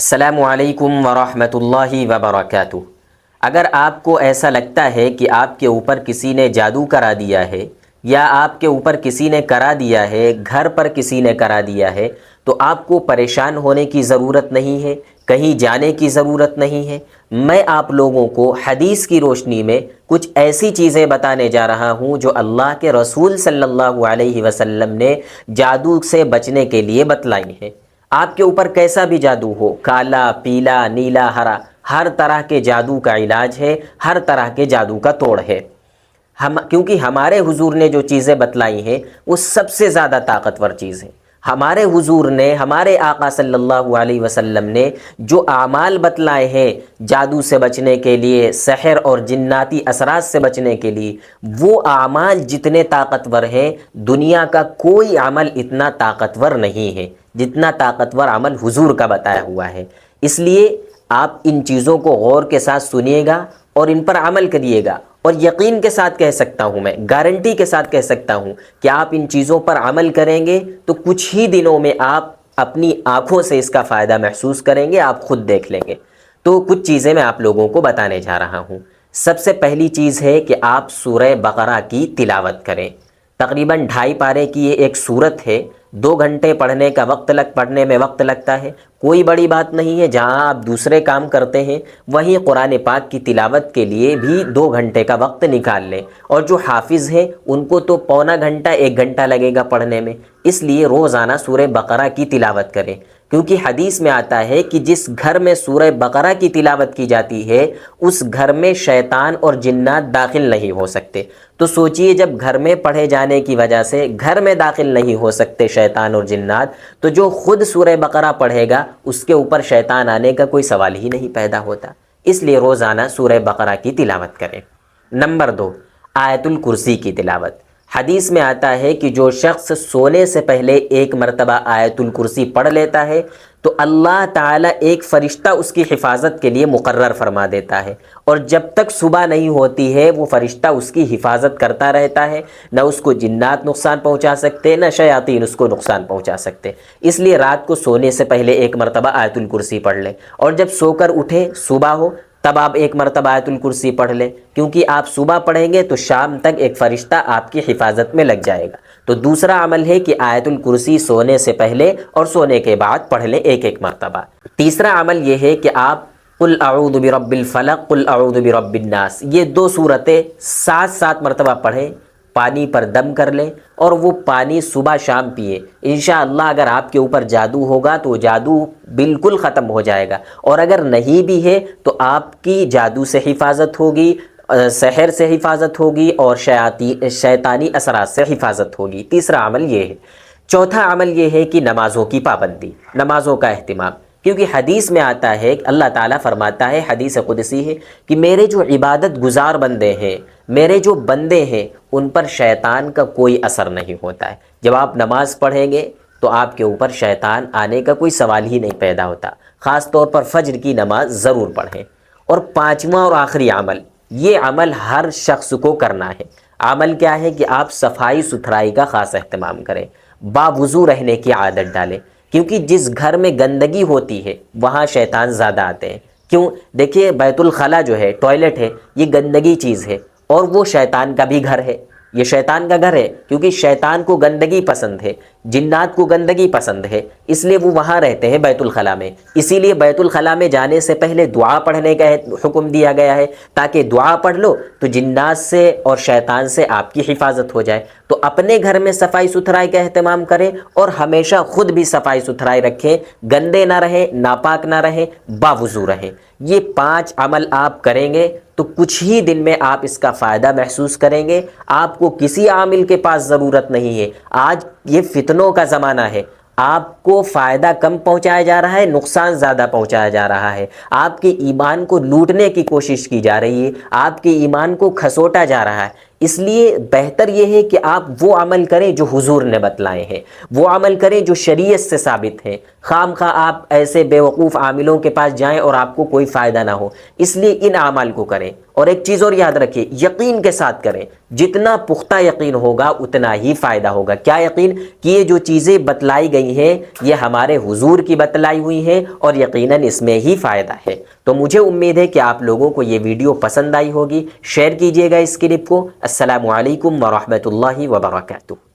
السلام علیکم ورحمۃ اللہ وبرکاتہ۔ اگر آپ کو ایسا لگتا ہے کہ آپ کے اوپر کسی نے جادو کرا دیا ہے یا آپ کے اوپر کسی نے کرا دیا ہے، گھر پر کسی نے کرا دیا ہے، تو آپ کو پریشان ہونے کی ضرورت نہیں ہے، کہیں جانے کی ضرورت نہیں ہے۔ میں آپ لوگوں کو حدیث کی روشنی میں کچھ ایسی چیزیں بتانے جا رہا ہوں جو اللہ کے رسول صلی اللہ علیہ وسلم نے جادو سے بچنے کے لیے بتلائی ہیں۔ آپ کے اوپر کیسا بھی جادو ہو، کالا، پیلا، نیلا، ہرا، ہر طرح کے جادو کا علاج ہے، ہر طرح کے جادو کا توڑ ہے۔ کیونکہ ہمارے حضور نے جو چیزیں بتلائی ہیں وہ سب سے زیادہ طاقتور چیز ہے۔ ہمارے حضور نے، ہمارے آقا صلی اللہ علیہ وسلم نے جو اعمال بتلائے ہیں جادو سے بچنے کے لیے، سحر اور جناتی اثرات سے بچنے کے لیے، وہ اعمال جتنے طاقتور ہیں، دنیا کا کوئی عمل اتنا طاقتور نہیں ہے جتنا طاقتور عمل حضور کا بتایا ہوا ہے۔ اس لیے آپ ان چیزوں کو غور کے ساتھ سنیے گا اور ان پر عمل کریے گا، اور یقین کے ساتھ کہہ سکتا ہوں، میں گارنٹی کے ساتھ کہہ سکتا ہوں کہ آپ ان چیزوں پر عمل کریں گے تو کچھ ہی دنوں میں آپ اپنی آنکھوں سے اس کا فائدہ محسوس کریں گے، آپ خود دیکھ لیں گے۔ تو کچھ چیزیں میں آپ لوگوں کو بتانے جا رہا ہوں۔ سب سے پہلی چیز ہے کہ آپ سورہ بقرہ کی تلاوت کریں۔ تقریباً 2.5 پارے کی یہ ایک سورت ہے، 2 گھنٹے پڑھنے میں وقت لگتا ہے، کوئی بڑی بات نہیں ہے۔ جہاں آپ دوسرے کام کرتے ہیں وہیں قرآن پاک کی تلاوت کے لیے بھی 2 گھنٹے کا وقت نکال لیں، اور جو حافظ ہیں ان کو تو پونا گھنٹہ 1 گھنٹہ لگے گا پڑھنے میں۔ اس لیے روزانہ سورہ بقرہ کی تلاوت کریں، کیونکہ حدیث میں آتا ہے کہ جس گھر میں سورہ بقرہ کی تلاوت کی جاتی ہے اس گھر میں شیطان اور جنات داخل نہیں ہو سکتے۔ تو سوچئے، جب گھر میں پڑھے جانے کی وجہ سے گھر میں داخل نہیں ہو سکتے شیطان اور جنات، تو جو خود سورہ بقرہ پڑھے گا اس کے اوپر شیطان آنے کا کوئی سوال ہی نہیں پیدا ہوتا۔ اس لیے روزانہ سورہ بقرہ کی تلاوت کریں۔ نمبر 2، آیت الکرسی کی تلاوت۔ حدیث میں آتا ہے کہ جو شخص سونے سے پہلے 1 مرتبہ آیت الکرسی پڑھ لیتا ہے تو اللہ تعالیٰ ایک فرشتہ اس کی حفاظت کے لیے مقرر فرما دیتا ہے، اور جب تک صبح نہیں ہوتی ہے وہ فرشتہ اس کی حفاظت کرتا رہتا ہے۔ نہ اس کو جنات نقصان پہنچا سکتے، نہ شیاطین اس کو نقصان پہنچا سکتے۔ اس لیے رات کو سونے سے پہلے 1 مرتبہ آیت الکرسی پڑھ لیں، اور جب سو کر اٹھیں، صبح ہو، تب آپ 1 مرتبہ آیت الکرسی پڑھ لیں، کیونکہ آپ صبح پڑھیں گے تو شام تک ایک فرشتہ آپ کی حفاظت میں لگ جائے گا۔ تو دوسرا عمل ہے کہ آیت الکرسی سونے سے پہلے اور سونے کے بعد پڑھ لیں 1 مرتبہ۔ تیسرا عمل یہ ہے کہ آپ قل اعوذ برب الفلق، قل اعوذ برب الناس، یہ 2 سورتیں 7 مرتبہ پڑھیں، پانی پر دم کر لیں، اور وہ پانی صبح شام پئیں۔ انشاءاللہ اگر آپ کے اوپر جادو ہوگا تو جادو بالکل ختم ہو جائے گا، اور اگر نہیں بھی ہے تو آپ کی جادو سے حفاظت ہوگی، سحر سے حفاظت ہوگی، اور شیطانی اثرات سے حفاظت ہوگی۔ تیسرا عمل یہ ہے۔ چوتھا عمل یہ ہے کہ نمازوں کی پابندی، نمازوں کا اہتمام، کیونکہ حدیث میں آتا ہے کہ اللہ تعالیٰ فرماتا ہے، حدیث قدسی ہے، کہ میرے جو عبادت گزار بندے ہیں، میرے جو بندے ہیں، ان پر شیطان کا کوئی اثر نہیں ہوتا ہے۔ جب آپ نماز پڑھیں گے تو آپ کے اوپر شیطان آنے کا کوئی سوال ہی نہیں پیدا ہوتا۔ خاص طور پر فجر کی نماز ضرور پڑھیں۔ اور 5واں اور آخری عمل، یہ عمل ہر شخص کو کرنا ہے۔ عمل کیا ہے کہ آپ صفائی ستھرائی کا خاص اہتمام کریں، باوضو رہنے کی عادت ڈالیں، کیونکہ جس گھر میں گندگی ہوتی ہے وہاں شیطان زیادہ آتے ہیں۔ کیوں؟ دیکھیے، بیت الخلاء جو ہے، ٹوائلٹ ہے، یہ گندگی چیز ہے، اور وہ شیطان کا بھی گھر ہے، یہ شیطان کا گھر ہے، کیونکہ شیطان کو گندگی پسند ہے، جنات کو گندگی پسند ہے، اس لیے وہ وہاں رہتے ہیں بیت الخلاء میں۔ اسی لیے بیت الخلاء میں جانے سے پہلے دعا پڑھنے کا حکم دیا گیا ہے، تاکہ دعا پڑھ لو تو جنات سے اور شیطان سے آپ کی حفاظت ہو جائے۔ تو اپنے گھر میں صفائی ستھرائی کا اہتمام کریں، اور ہمیشہ خود بھی صفائی ستھرائی رکھیں، گندے نہ رہیں، ناپاک نہ رہیں، باوضو رہیں۔ یہ 5 عمل آپ کریں گے تو کچھ ہی دن میں آپ اس کا فائدہ محسوس کریں گے۔ آپ کو کسی عامل کے پاس ضرورت نہیں ہے۔ آج یہ فتنوں کا زمانہ ہے، آپ کو فائدہ کم پہنچایا جا رہا ہے، نقصان زیادہ پہنچایا جا رہا ہے۔ آپ کے ایمان کو لوٹنے کی کوشش کی جا رہی ہے، آپ کے ایمان کو کھسوٹا جا رہا ہے۔ اس لیے بہتر یہ ہے کہ آپ وہ عمل کریں جو حضور نے بتلائے ہیں، وہ عمل کریں جو شریعت سے ثابت ہیں، خام خواہ آپ ایسے بیوقوف عاملوں کے پاس جائیں اور آپ کو کوئی فائدہ نہ ہو۔ اس لیے ان اعمال کو کریں، اور ایک چیز اور یاد رکھیں، یقین کے ساتھ کریں، جتنا پختہ یقین ہوگا اتنا ہی فائدہ ہوگا۔ کیا یقین؟ کہ یہ جو چیزیں بتلائی گئی ہیں یہ ہمارے حضور کی بتلائی ہوئی ہیں اور یقیناً اس میں ہی فائدہ ہے۔ تو مجھے امید ہے کہ آپ لوگوں کو یہ ویڈیو پسند آئی ہوگی، شیئر کیجئے گا اس کلپ کو۔ السلام علیکم ورحمۃ اللہ وبرکاتہ۔